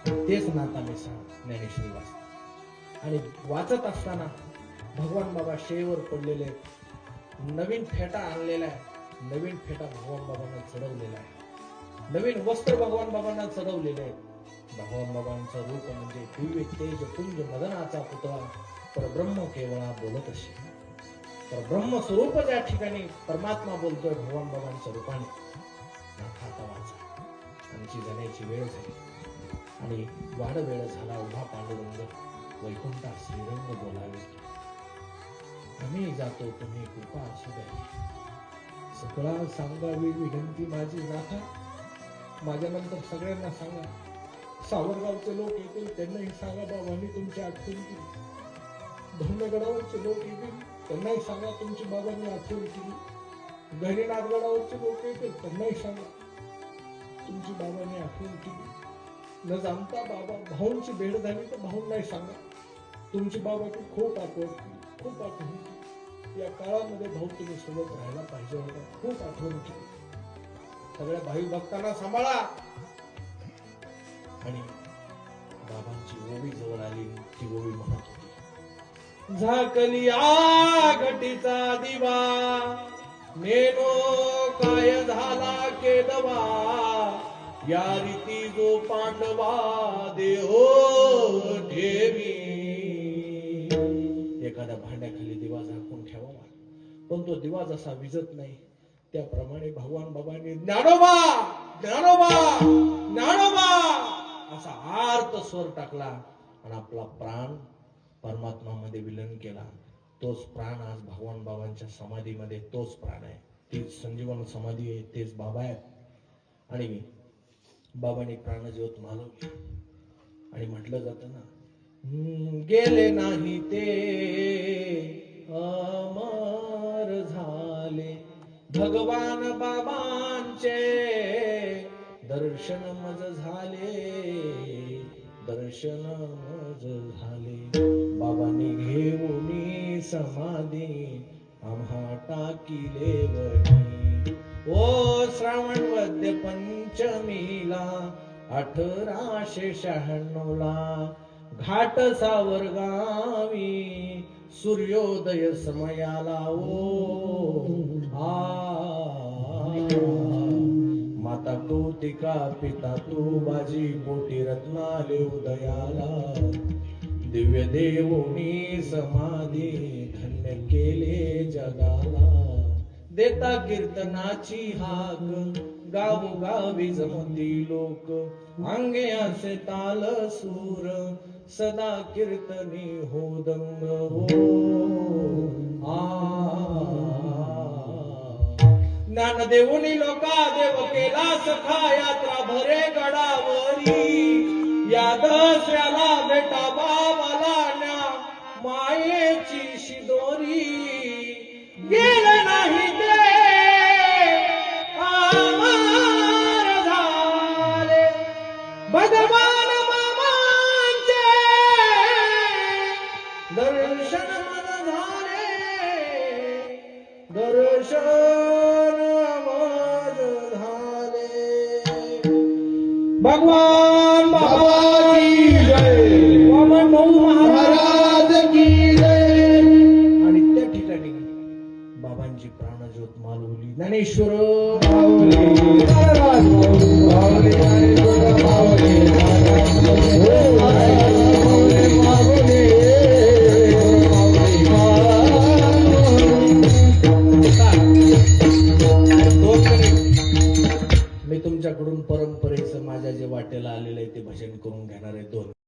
तेच नाताले ज्ञानेश्वरी वाचते आणि वाचत असताना भगवान बाबा शेवर पडलेले नवीन फेटा आणलेला आहे, नवीन फेटा भगवान बाबांना चढवलेला आहे, नवीन वस्त्र भगवान बाबांना चढवलेले आहे. भगवान बाबांचं रूप म्हणजे दिव्य तेज पुंज मदनाचा पुतळा परब्रह्म केवळा बोलत असे. परब्रह्म स्वरूप ज्या ठिकाणी परमात्मा बोलतोय भगवान बाबांच्या रूपाने. नाथा वाचा, आमची जाण्याची वेळ झाली आणि वाढ वेळ झाला. उभा पांडुरंग वैकुंठा श्रीरंग बोलावे, आम्ही जातो तुम्ही कृपा असू द्यावी. सगळा सांगावी विनंती माझी नाथा. माझ्यानंतर सगळ्यांना सांगा, सावरगावचे लोक येतील त्यांनाही सांगा बाबांनी तुमची आठवण केली. धोंडगडावरचे लोक येतील त्यांनाही सांगा तुमची बाबांनी आठवण केली. गहिनीनाथगडावरचे लोक येतील त्यांनाही सांगा तुमची बाबांनी आठवण केली. न जाणता बाबा भाऊंची भेट झाली तर भाऊंनाही सांगा तुमची बाबाची खूप आठवण केली, खूप आठवण केली. या काळामध्ये भाऊ तुम्ही सोबत राहायला पाहिजे होता, खूप आठवण केली. सगळ्या भाई भक्तांना सांभाळा. आणि बाबांची ओवी जवळ आली. ती ओवी म्हणत होती, झाकली आगटीचा दिवा, नेनो काय झाला केदवा, या रीती जो पांडवा देहो ठेवी. एखाद्या भांड्याखाली दिवा झाकून ठेवावा, पण तो दिवा जसा विजत नाही त्याप्रमाणे भगवान बाबांनी ज्ञानोबा ज्ञानोबा ज्ञानोबा असा आर्त स्वर टाकला आणि आपला प्राण परमात्मा मध्ये विलीन केला. तोच प्राण आज भगवान बाबांच्या समाधीमध्ये, तोच प्राण आहे, तीच संजीवन समाधी आहे, तेच बाबा आहेत. आणि बाबांनी प्राणज्योत मालवली आणि म्हटलं जातं ना, गेले नाही ते अमर झाले, भगवान बाबांचे दर्शन मज झाले, दर्शन मज झाले. बाबांनी घेऊनी समाधी आम्हा टाकिले वनी. ओ श्रावण वद्य पंचमीला 1896 ला घाट सावरगावी सूर्योदय समयाला. ओ माता कौतिका पिता तू बाजी पोटी रत्नाले उदयाला. दिव्य देवोनी समाधी धन्य केले जगाला. देता कीर्तनाची हाक गावोगावी जमती लोक. अंगे असे ताल सूर सदा कीर्तनी होदंग हो. ज्ञान देऊनी लोका देव केला सखा यात्रा भरे गडावरी. या दसऱ्याला बेटा बाबाला न्या मायेची शिदोरी. गेले नाही ते अमर झाले, भगवान बाबांचे दर्शन मन झाले, दर्शन मन झाले. भगवान बाबा की जय, वामन भाऊ महाराज की जय. आणि त्या ठिकाणी बाबांची प्राणज्योत मालवली. ज्ञानेश्वर माऊली महाराज माऊली, ज्ञानेश्वर माऊली मी तुमच्याकडून परंपरेचं माझ्या जे वाटेला आलेलं आहे ते भजन करून घेणार आहे. 2